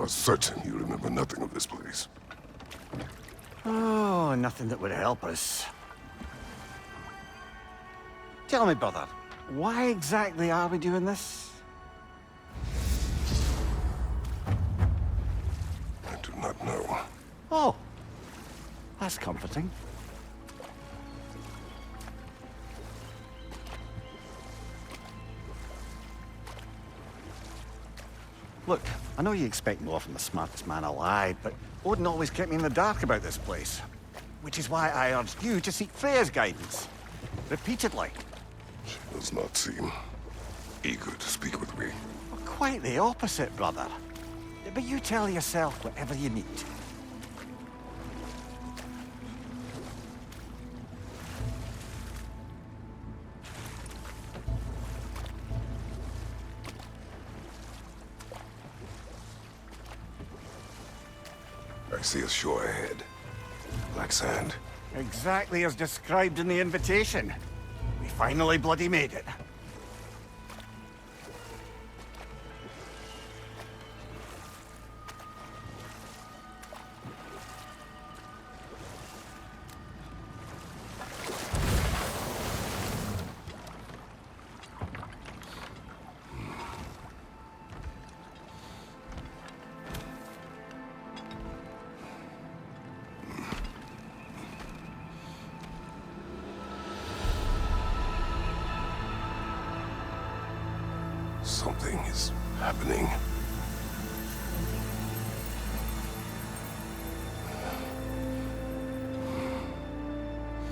are certain you remember nothing of this place. Oh, nothing that would help us. Tell me, brother, why exactly are we doing this? I do not know. Oh, that's comforting. Look, I know you expect more from the smartest man alive, but Odin always kept me in the dark about this place. Which is why I urged you to seek Freya's guidance. Repeatedly. She does not seem eager to speak with me. Well, quite the opposite, brother. But you tell yourself whatever you need. I see a shore ahead. Black sand. Exactly as described in the invitation. We finally bloody made it. Something is happening.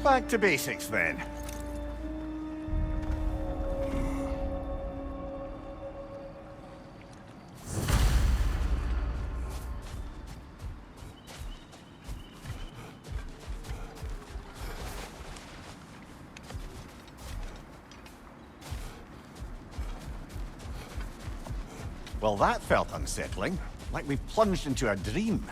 Back to basics, then. Well, that felt unsettling. Like we plunged into a dream.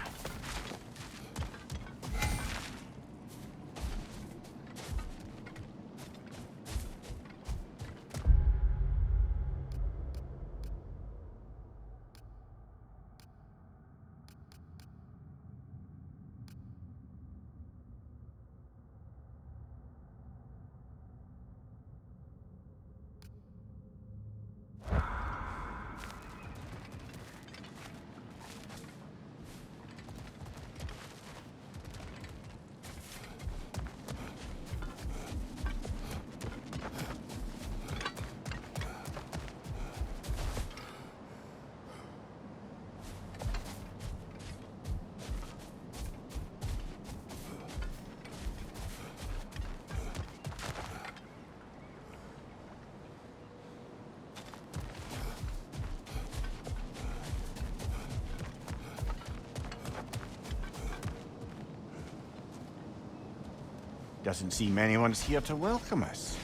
Doesn't seem anyone's here to welcome us.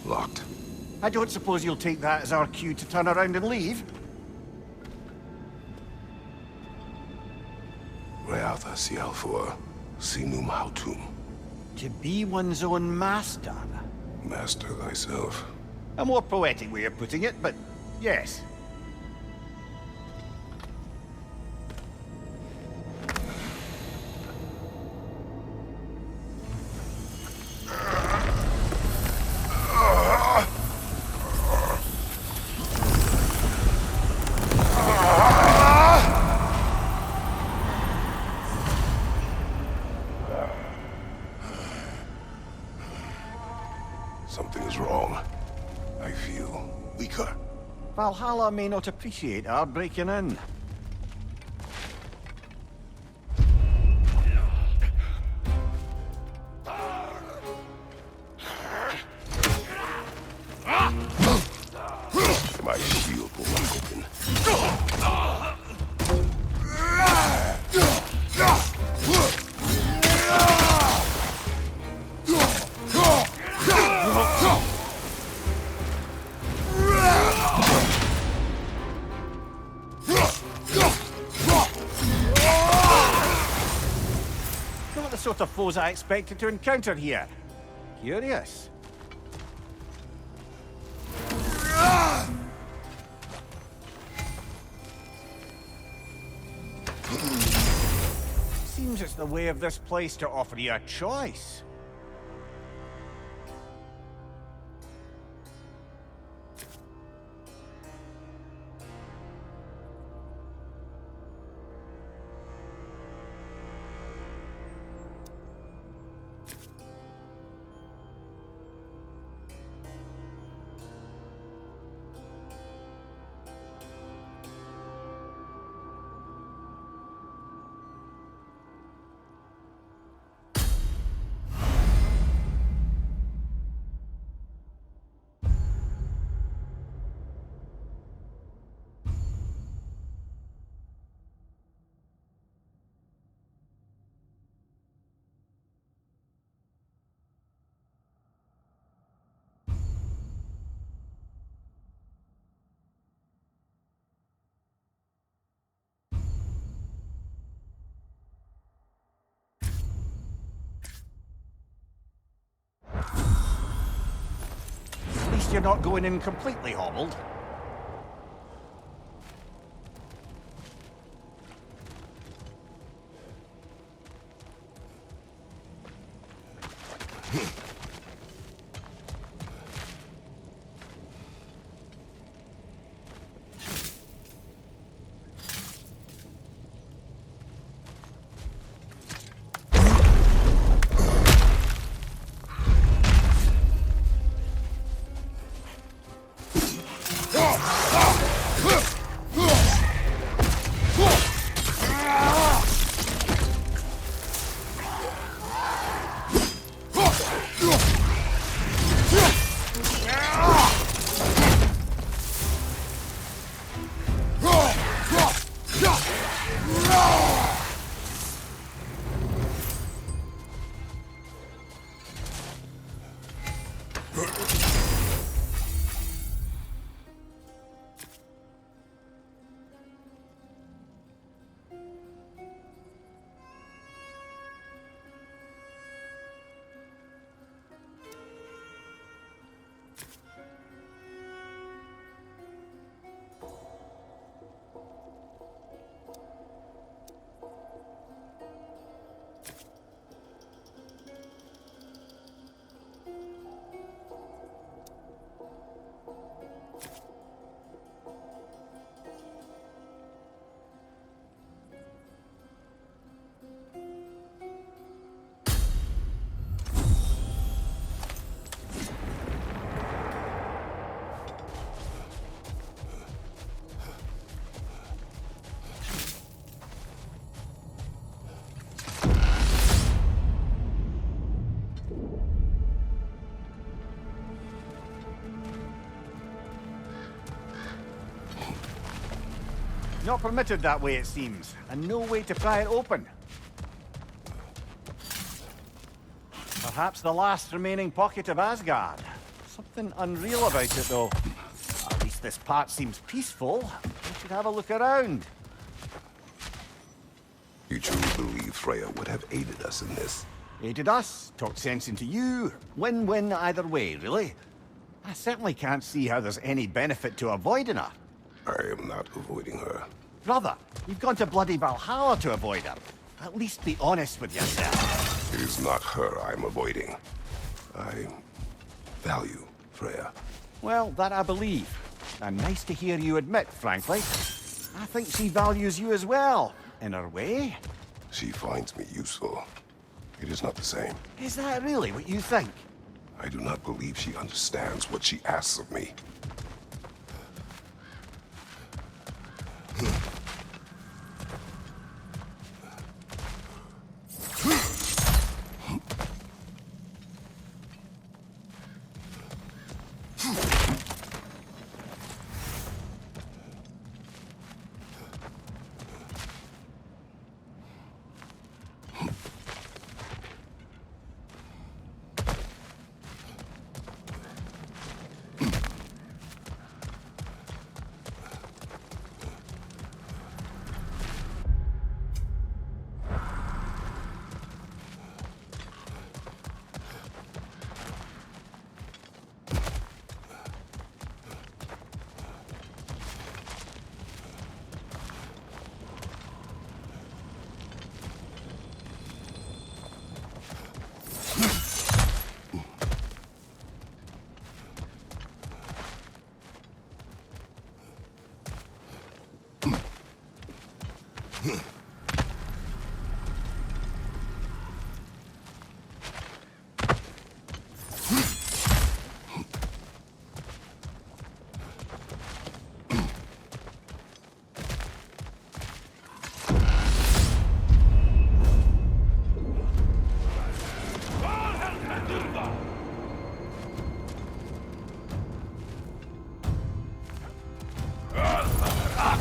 Locked. I don't suppose you'll take that as our cue to turn around and leave? Reatha Sialfor, Sinum Hautum. To be one's own master. Master thyself. A more poetic way of putting it, but yes. Something is wrong. I feel weaker. Valhalla may not appreciate our breaking in. My shield will not open. sort of foes I expected to encounter here. Curious. Seems it's the way of this place to offer you a choice. At least you're not going in completely hobbled. Not permitted that way, it seems, and no way to pry it open. Perhaps the last remaining pocket of Asgard. Something unreal about it, though. At least this part seems peaceful. We should have a look around. You truly believe Freya would have aided us in this? Aided us, talked sense into you. Win-win either way, really. I certainly can't see how there's any benefit to avoiding her. I am not avoiding her. Brother, you've gone to bloody Valhalla to avoid her. At least be honest with yourself. It is not her I'm avoiding. I value Freya. Well, that I believe. And nice to hear you admit, frankly. I think she values you as well, in her way. She finds me useful. It is not the same. Is that really what you think? I do not believe she understands what she asks of me.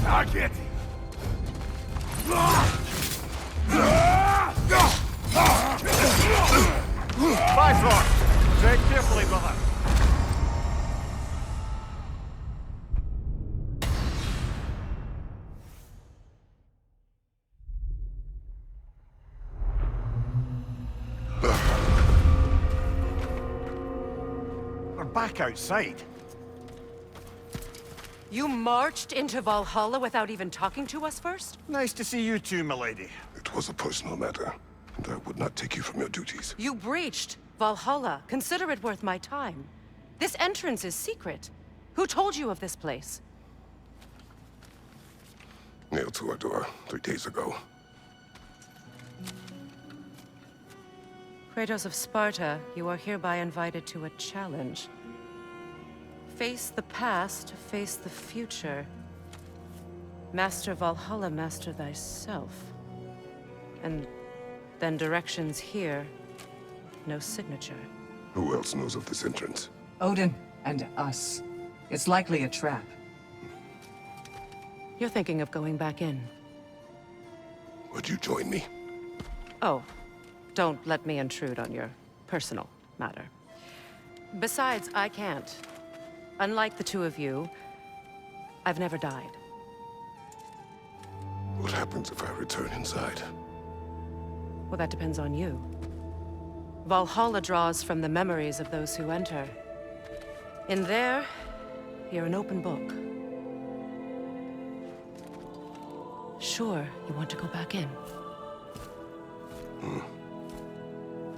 Target! Bifrost! Tread carefully, brother. We're back outside. You marched into Valhalla without even talking to us first? Nice to see you too, milady. It was a personal matter, and I would not take you from your duties. You breached Valhalla. Consider it worth my time. This entrance is secret. Who told you of this place? Nailed to our door 3 days ago. Kratos of Sparta, you are hereby invited to a challenge. Face the past, face the future. Master Valhalla, master thyself. And then directions here, no signature. Who else knows of this entrance? Odin and us. It's likely a trap. You're thinking of going back in. Would you join me? Oh, don't let me intrude on your personal matter. Besides, I can't. Unlike the two of you, I've never died. What happens if I return inside? Well, that depends on you. Valhalla draws from the memories of those who enter. In there, you're an open book. Sure, you want to go back in.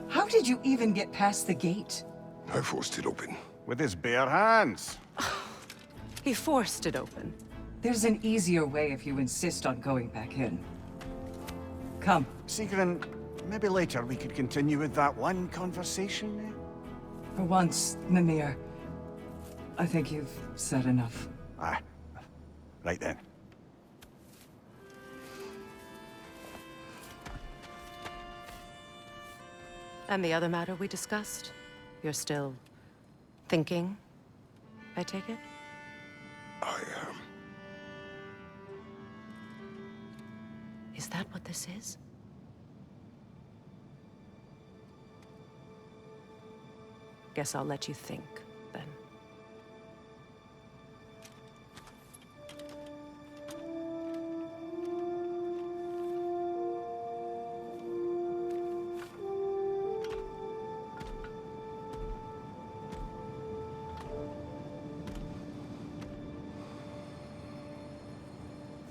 How did you even get past the gate? I forced it open. With his bare hands. He forced it open. There's an easier way if you insist on going back in. Come. Sigrun, maybe later we could continue with that one conversation, eh? For once, Mimir, I think you've said enough. Ah, right then. And the other matter we discussed? You're still thinking, I take it? I am. Is that what this is? Guess I'll let you think, then.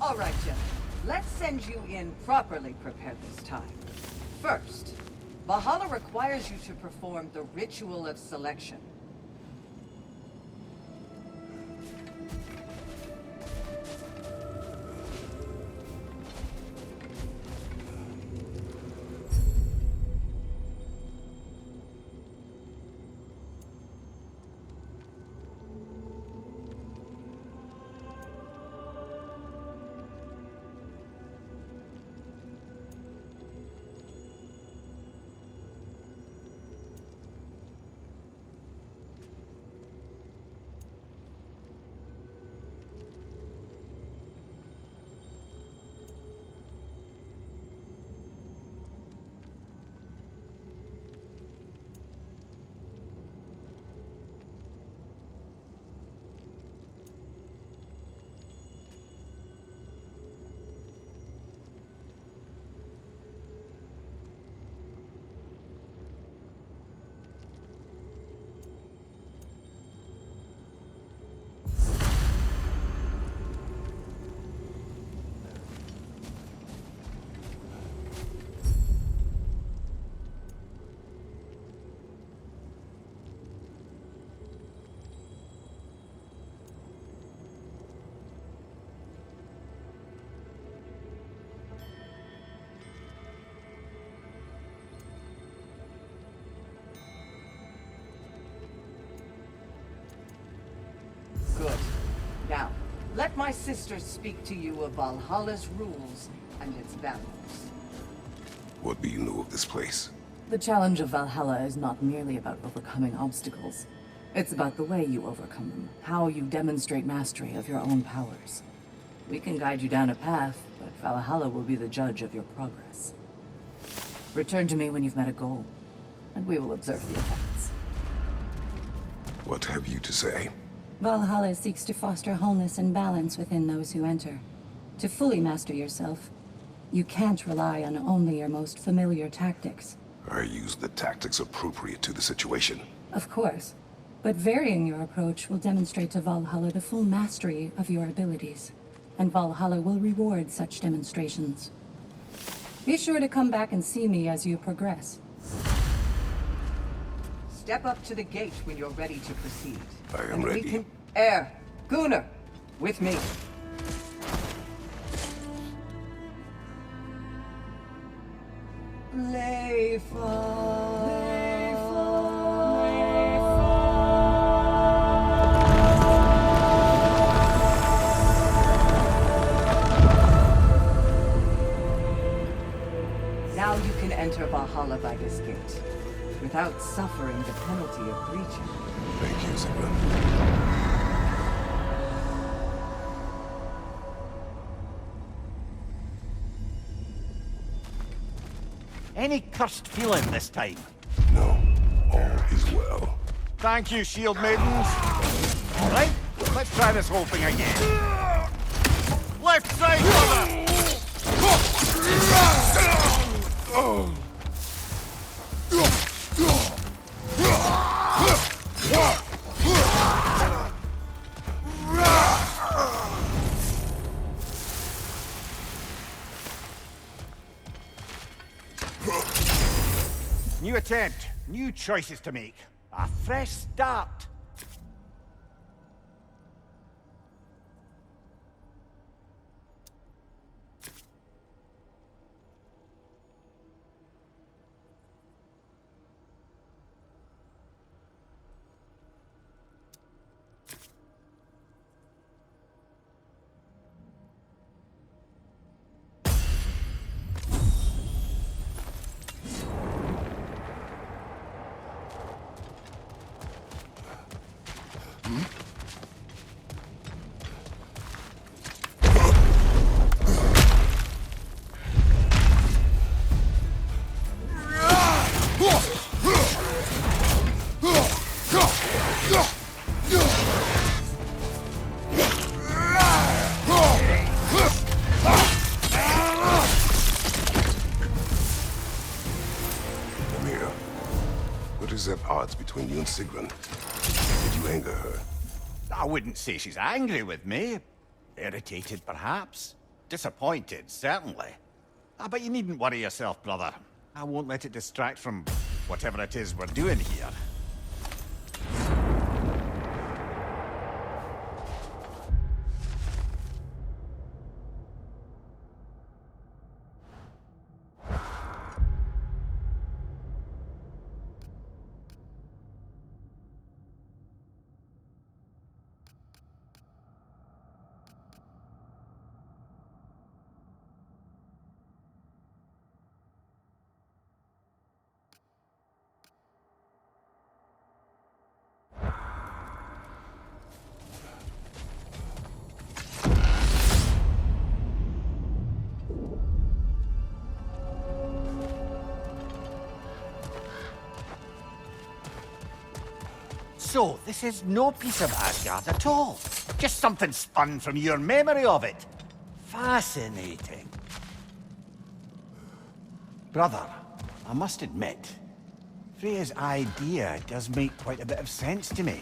All right, gentlemen. Let's send you in properly prepared this time. First, Valhalla requires you to perform the ritual of selection. let my sisters speak to you of Valhalla's rules and its values. What do you know of this place? The challenge of Valhalla is not merely about overcoming obstacles. It's about the way you overcome them, how you demonstrate mastery of your own powers. We can guide you down a path, but Valhalla will be the judge of your progress. Return to me when you've met a goal, and we will observe the effects. What have you to say? Valhalla seeks to foster wholeness and balance within those who enter. To fully master yourself, you can't rely on only your most familiar tactics. I use the tactics appropriate to the situation. Of course, but varying your approach will demonstrate to Valhalla the full mastery of your abilities, and Valhalla will reward such demonstrations. Be sure to come back and see me as you progress. Step up to the gate when you're ready to proceed. I am And ready. We can... Gunnar, with me. Now you can enter Valhalla by this gate, without suffering the penalty of breaching. Thank you, Sigmund. Any cursed feeling this time? No, all is well. Thank you, shield maidens. All right, let's try this whole thing again. Left side, brother! New attempt, new choices to make. A fresh start. Amir, what is at odds between you and Sigrun? Did you anger her? I wouldn't say she's angry with me. Irritated, perhaps. Disappointed, certainly. But you needn't worry yourself, brother. I won't let it distract from whatever it is we're doing here. So, this is no piece of Asgard at all. Just something spun from your memory of it. Fascinating. Brother, I must admit, Freya's idea does make quite a bit of sense to me.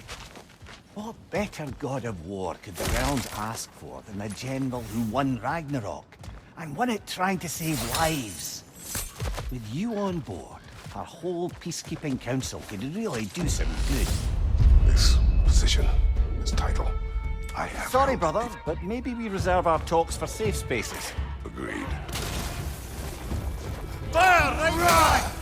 What better god of war could the realms ask for than the general who won Ragnarok, and won it trying to save lives? With you on board, our whole peacekeeping council could really do some good. This position, this title, I have... Sorry, held- brother, but maybe we reserve our talks for safe spaces. Agreed. Fire! Right!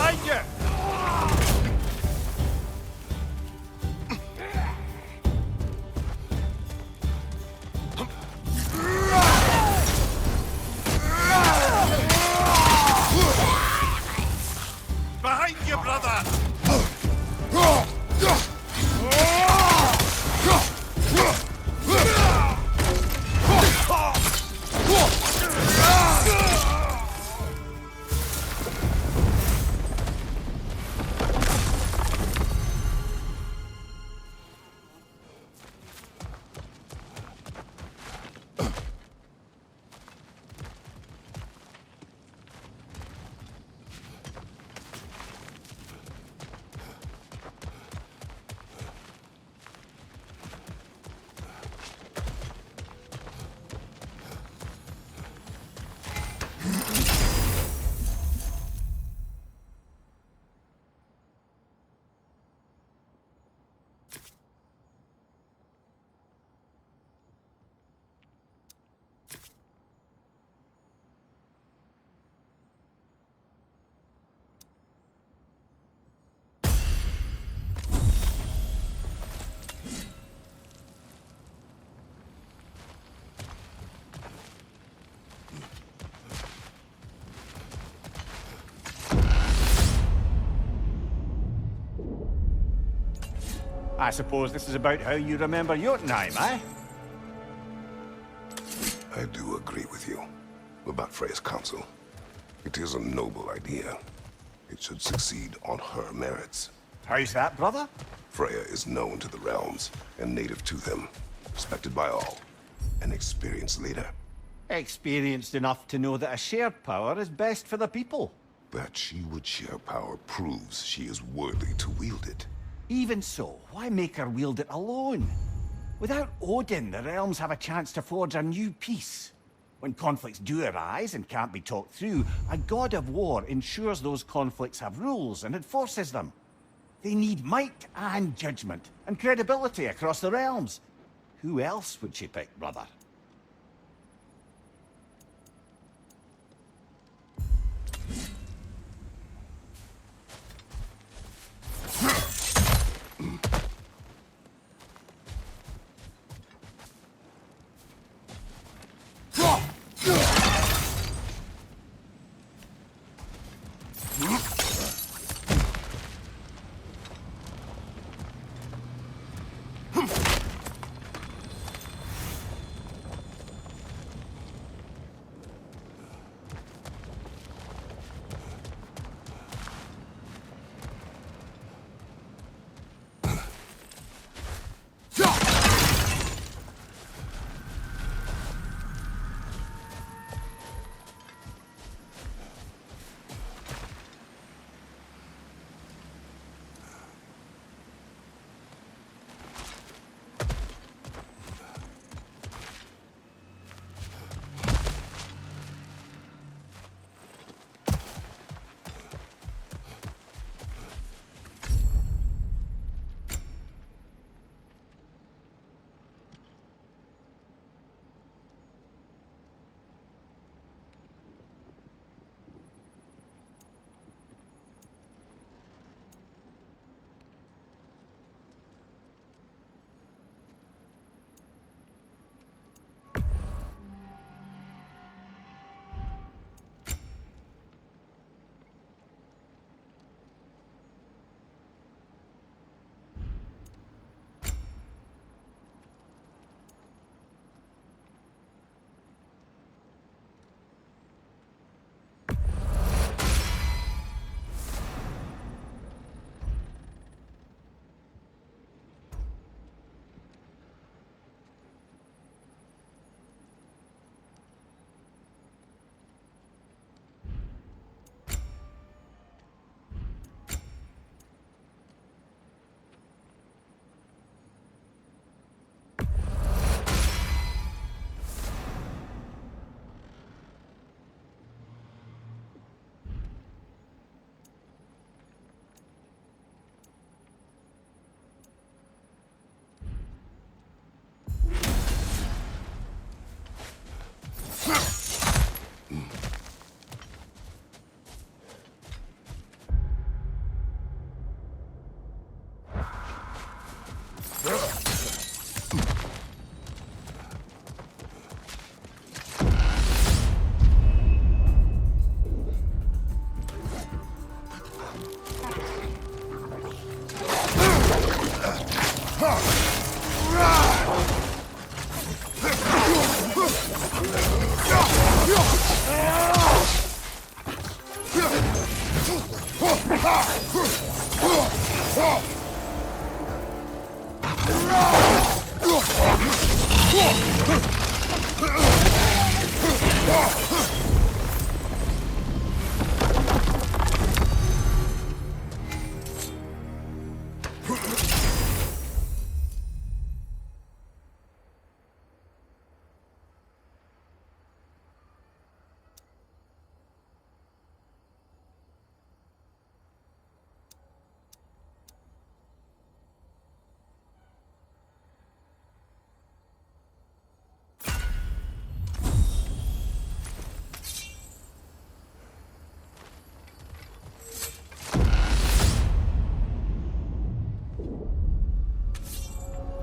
Behind you! Behind you, brother! I suppose this is about how you remember Jotunheim, eh? I do agree with you about Freya's council. It is a noble idea. It should succeed on her merits. How's that, brother? Freya is known to the realms and native to them, respected by all, an experienced leader. Experienced enough to know that a shared power is best for the people. That she would share power proves she is worthy to wield it. Even so, why make her wield it alone? Without Odin, the realms have a chance to forge a new peace. When conflicts do arise and can't be talked through, a god of war ensures those conflicts have rules and enforces them. They need might and judgment, and credibility across the realms. Who else would she pick, brother?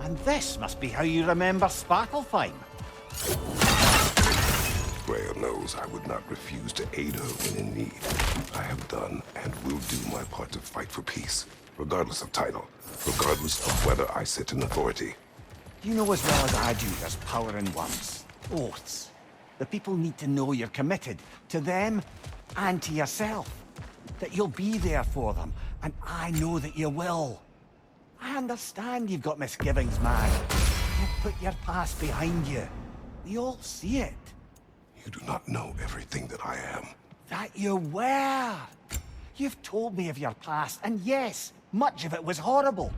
And this must be how you remember Sparklefime. Freya knows I would not refuse to aid her when in need. I have done and will do my part to fight for peace, regardless of title, regardless of whether I sit in authority. You know as well as I do there's power in words. Oaths. The people need to know you're committed. To them and to yourself. That you'll be there for them. And I know that you will. I understand you've got misgivings, man. You've put your past behind you. We all see it. You do not know everything that I am. That you were. You've told me of your past, and yes, much of it was horrible.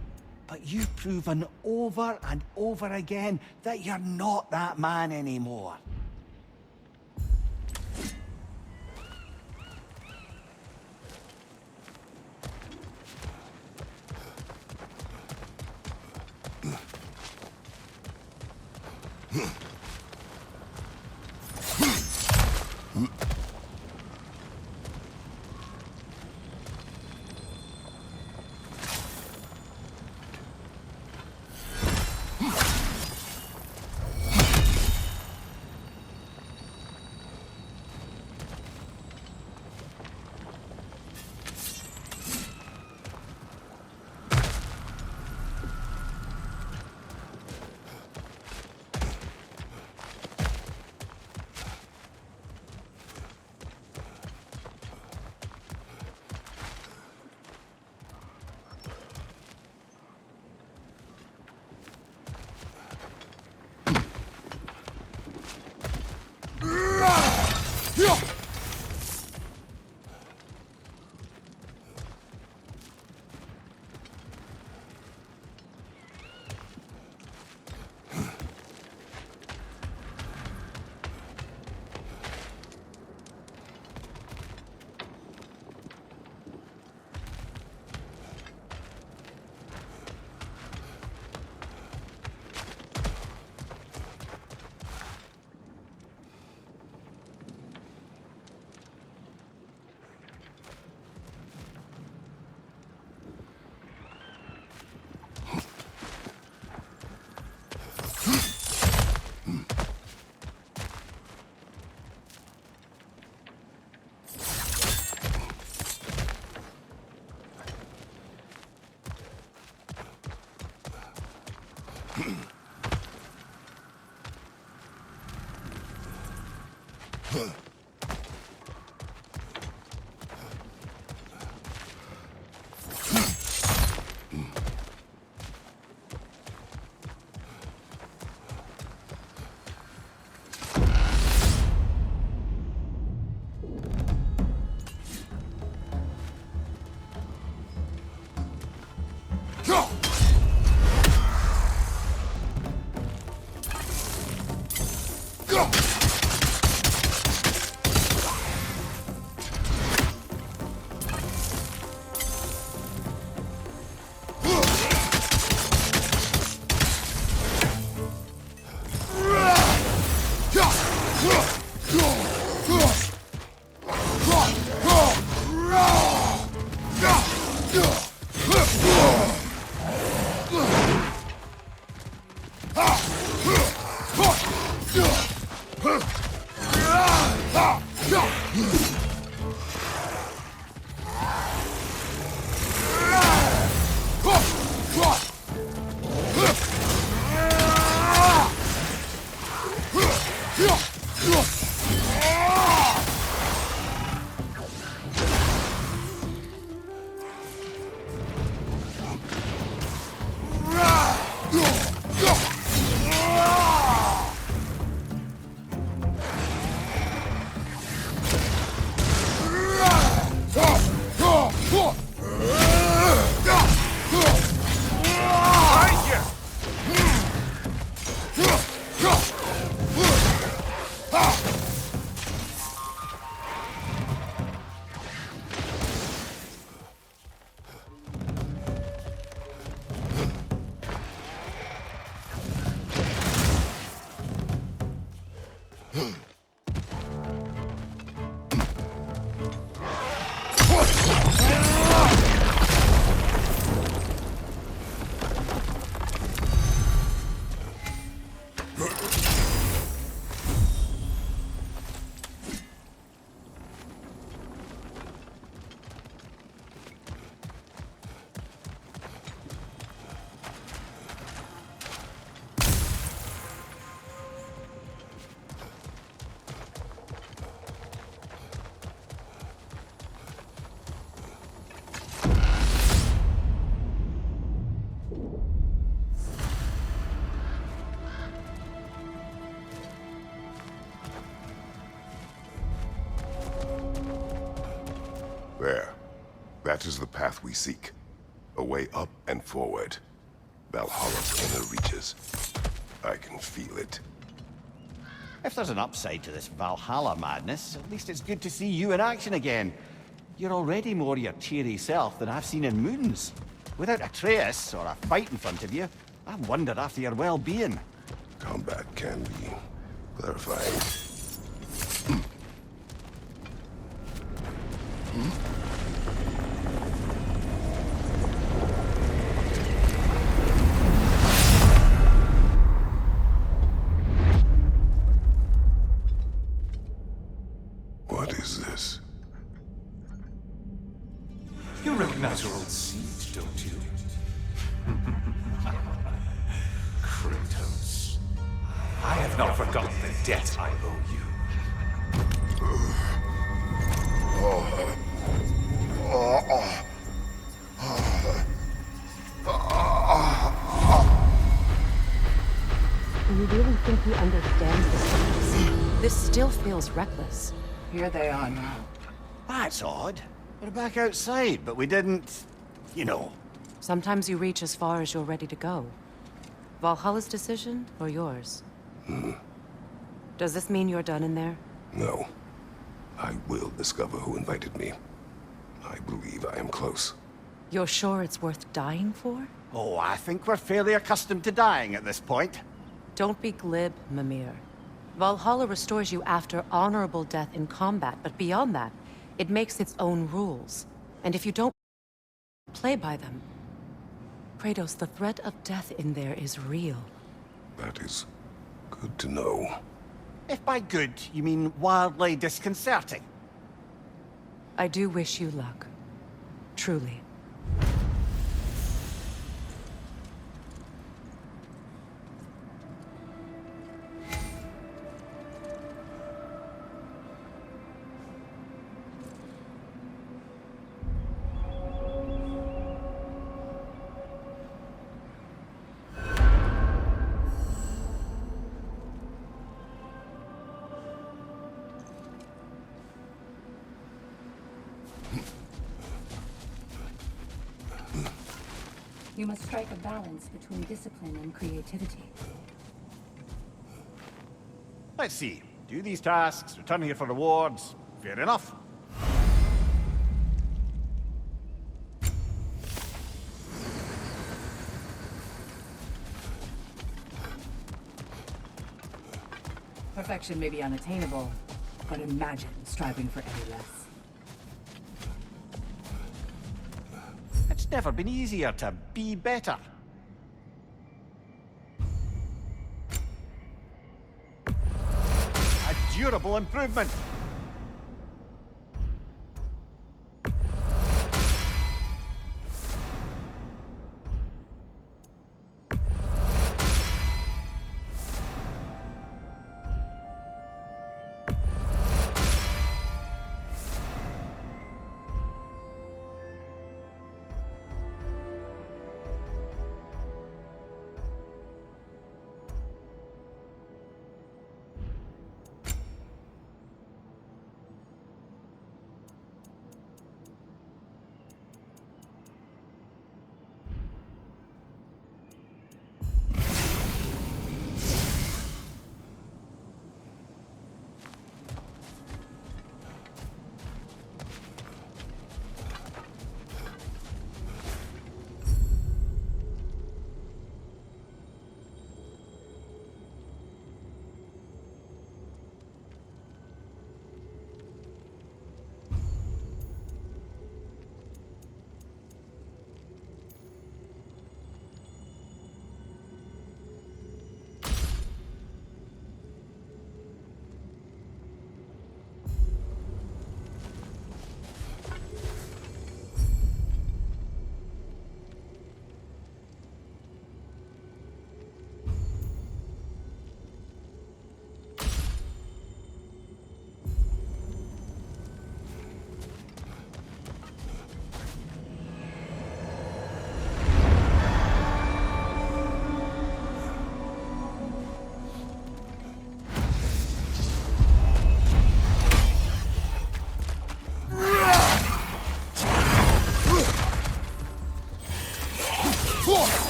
But you've proven over and over again that you're not that man anymore. That is the path we seek. A way up and forward. Valhalla's inner reaches. I can feel it. If there's an upside to this Valhalla madness, at least it's good to see you in action again. You're already more your cheery self than I've seen in moons. Without Atreus or a fight in front of you, I wonder after your well-being. Combat can be clarifying. What is this? You recognize your old seat, don't you? Kratos. I have not forgotten the debt I owe you. Do you really think he understands this? This still feels reckless. Here they are now. That's odd. We're back outside, but we didn't... you know. Sometimes you reach as far as you're ready to go. Valhalla's decision, or yours? Does this mean you're done in there? No. I will discover who invited me. I believe I am close. You're sure it's worth dying for? Oh, I think we're fairly accustomed to dying at this point. Don't be glib, Mimir. Valhalla restores you after honorable death in combat, but beyond that, it makes its own rules. And if you don't play by them... Kratos, the threat of death in there is real. That is good to know. If by good, you mean wildly disconcerting. I do wish you luck. Truly. You must strike a balance between discipline and creativity. Let's see. Do these tasks, return here for rewards. Fair enough. Perfection may be unattainable, but imagine striving for any less. It's never been easier to be better. A durable improvement.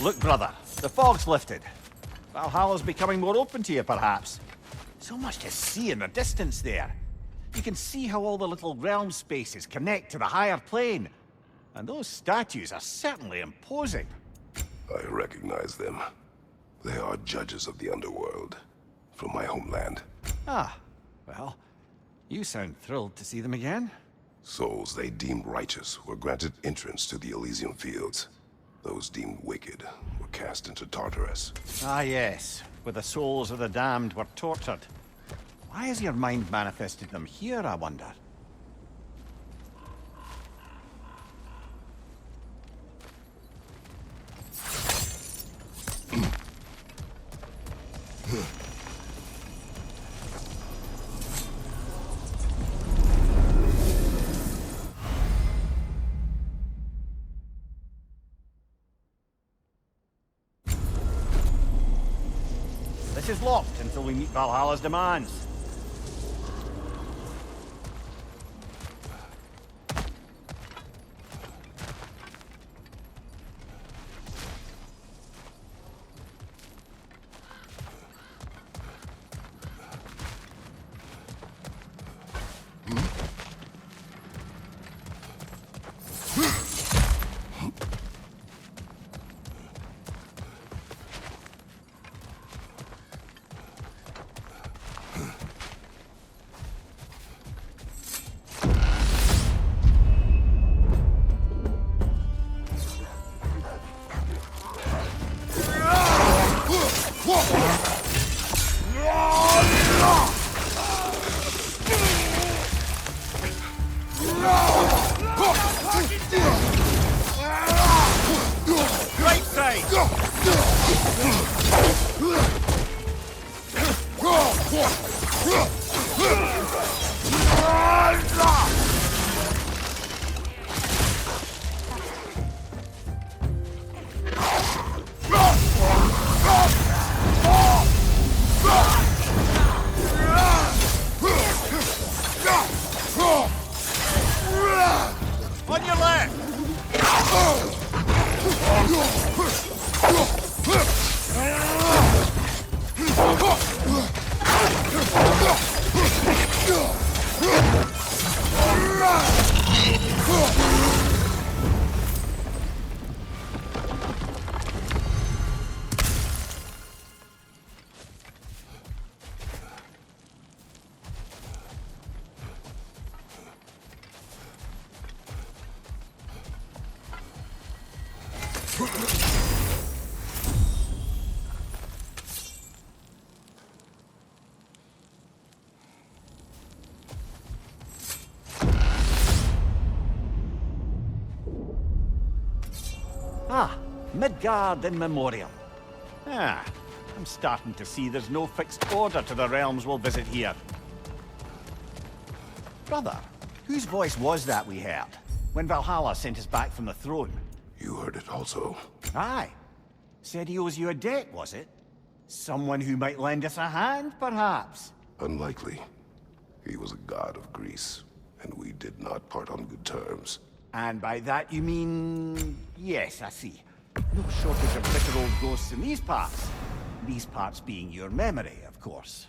Look, brother, the fog's lifted. Valhalla's becoming more open to you, perhaps. So much to see in the distance there. You can see how all the little realm spaces connect to the higher plane. And those statues are certainly imposing. I recognize them. They are judges of the underworld, from my homeland. Ah, well, you sound thrilled to see them again. Souls they deemed righteous were granted entrance to the Elysian fields. Those deemed wicked were cast into Tartarus. Ah, yes, where the souls of the damned were tortured. Why has your mind manifested them here, I wonder? This is locked until we meet Valhalla's demands. Right side! On your left! Midgard in memoriam. Ah, I'm starting to see there's no fixed order to the realms we'll visit here. Brother, whose voice was that we heard when Valhalla sent us back from the throne? You heard it also. Aye. Said he owes you a debt, was it? Someone who might lend us a hand, perhaps? Unlikely. He was a god of Greece, and we did not part on good terms. And by that you mean... Yes, I see. No shortage of bitter old ghosts in these parts. These parts being your memory, of course.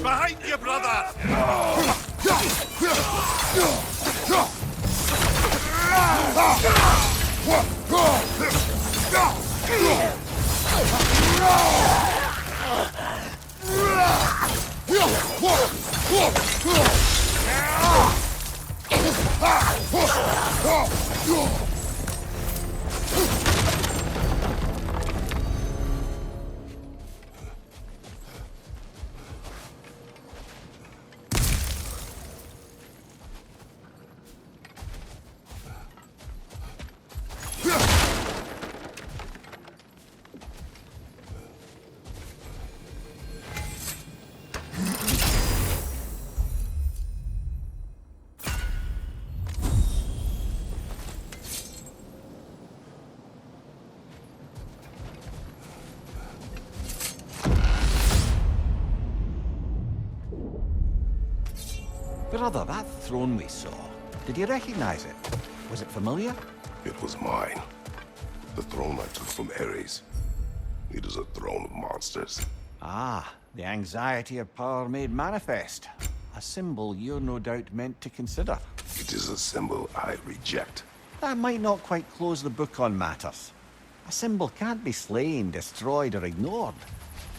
Behind you, brother! Brother, that throne we saw, did you recognize it? Was it familiar? It was mine. The throne I took from Ares. It is a throne of monsters. Ah, the anxiety of power made manifest. A symbol you're no doubt meant to consider. It is a symbol I reject. That might not quite close the book on matters. A symbol can't be slain, destroyed, or ignored.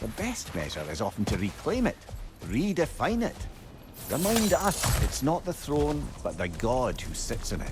The best measure is often to reclaim it, redefine it. Remind us it's not the throne, but the god who sits in it.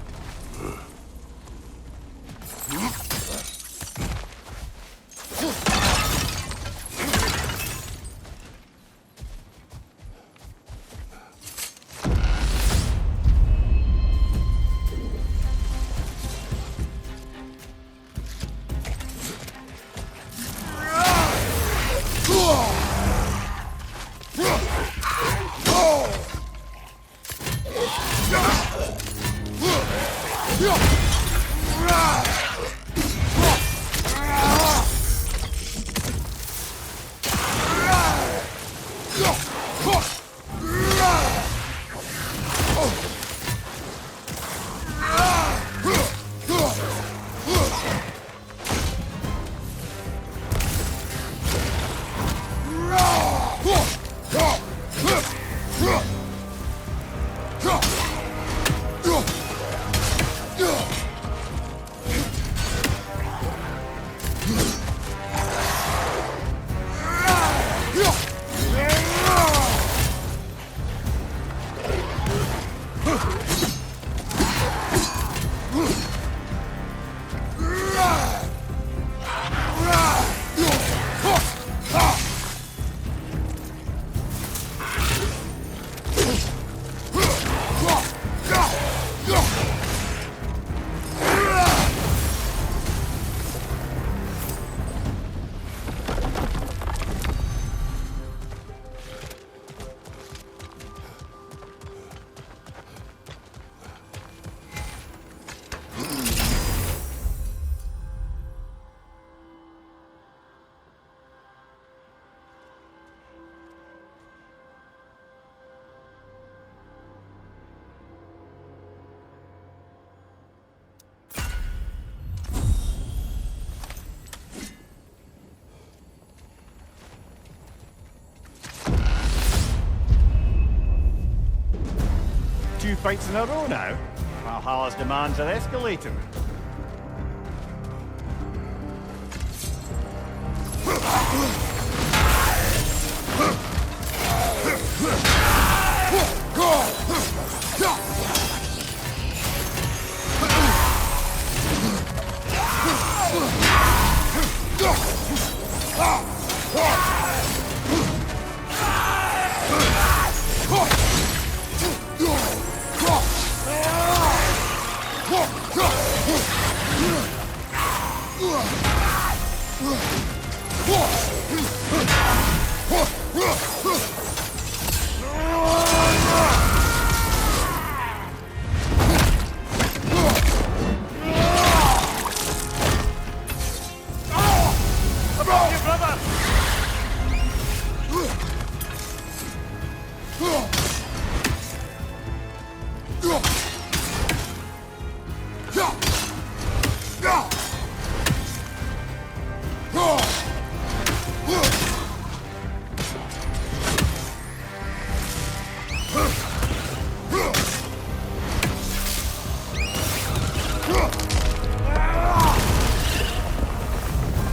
few fights in a row now. Valhalla's demands are escalating.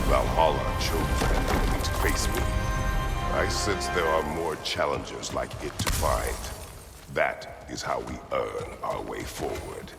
Valhalla chose an enemy to face me. I sense there are more challengers like it to find. That is how we earn our way forward.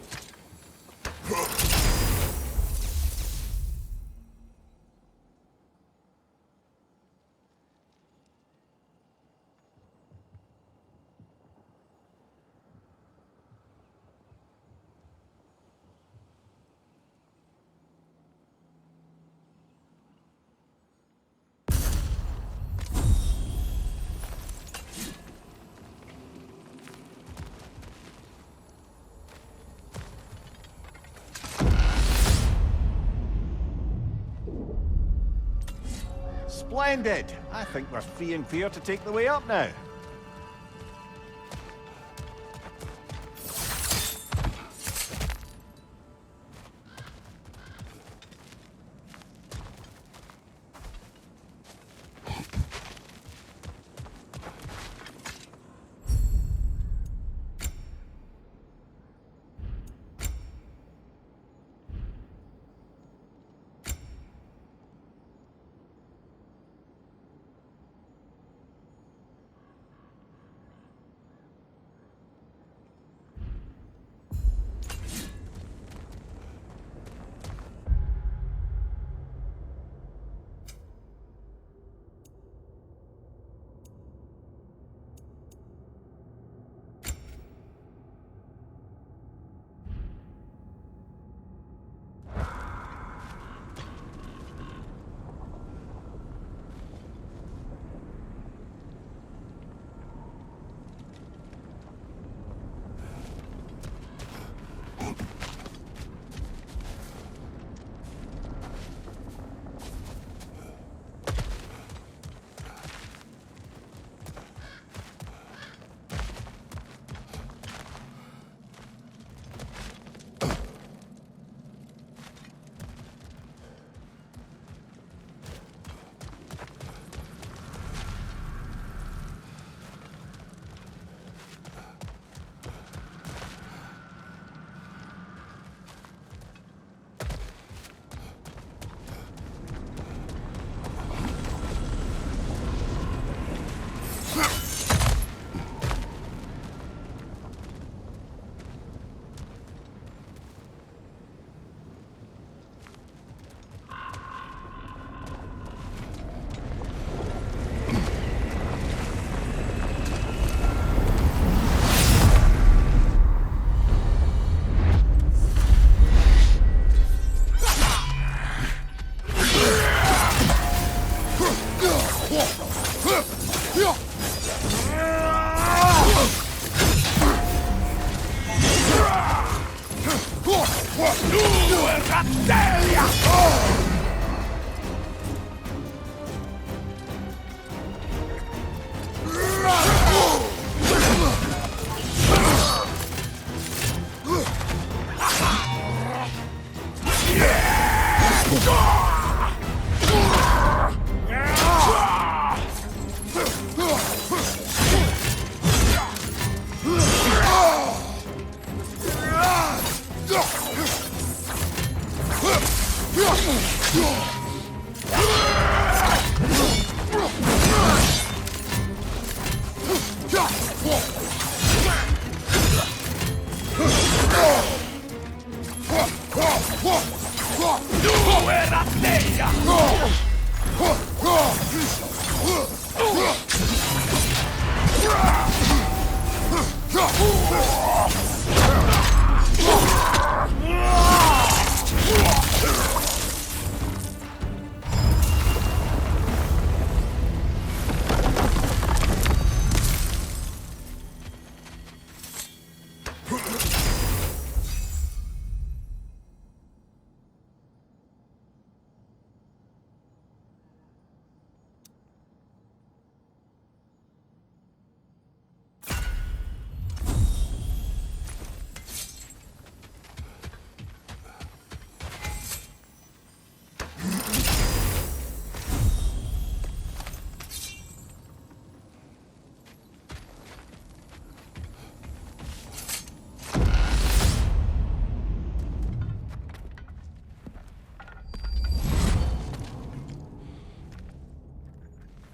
Splendid! I think we're free and clear to take the way up now.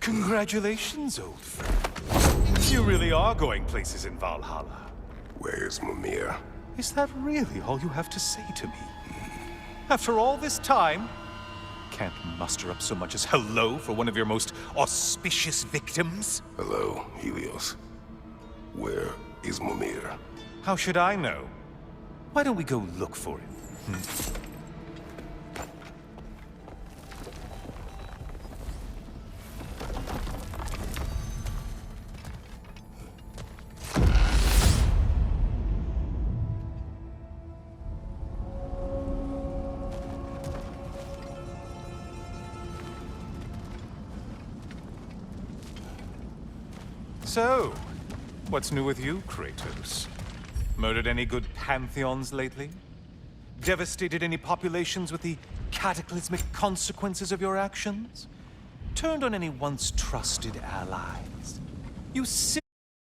Congratulations, old friend. You really are going places in Valhalla. Where's Mimir? Is that really all you have to say to me? After all this time, can't muster up so much as hello for one of your most auspicious victims? Hello, Helios. Where is Mimir? How should I know? Why don't we go look for him? So, what's new with you, Kratos? Murdered any good pantheons lately? Devastated any populations with the cataclysmic consequences of your actions? Turned on any once trusted allies? You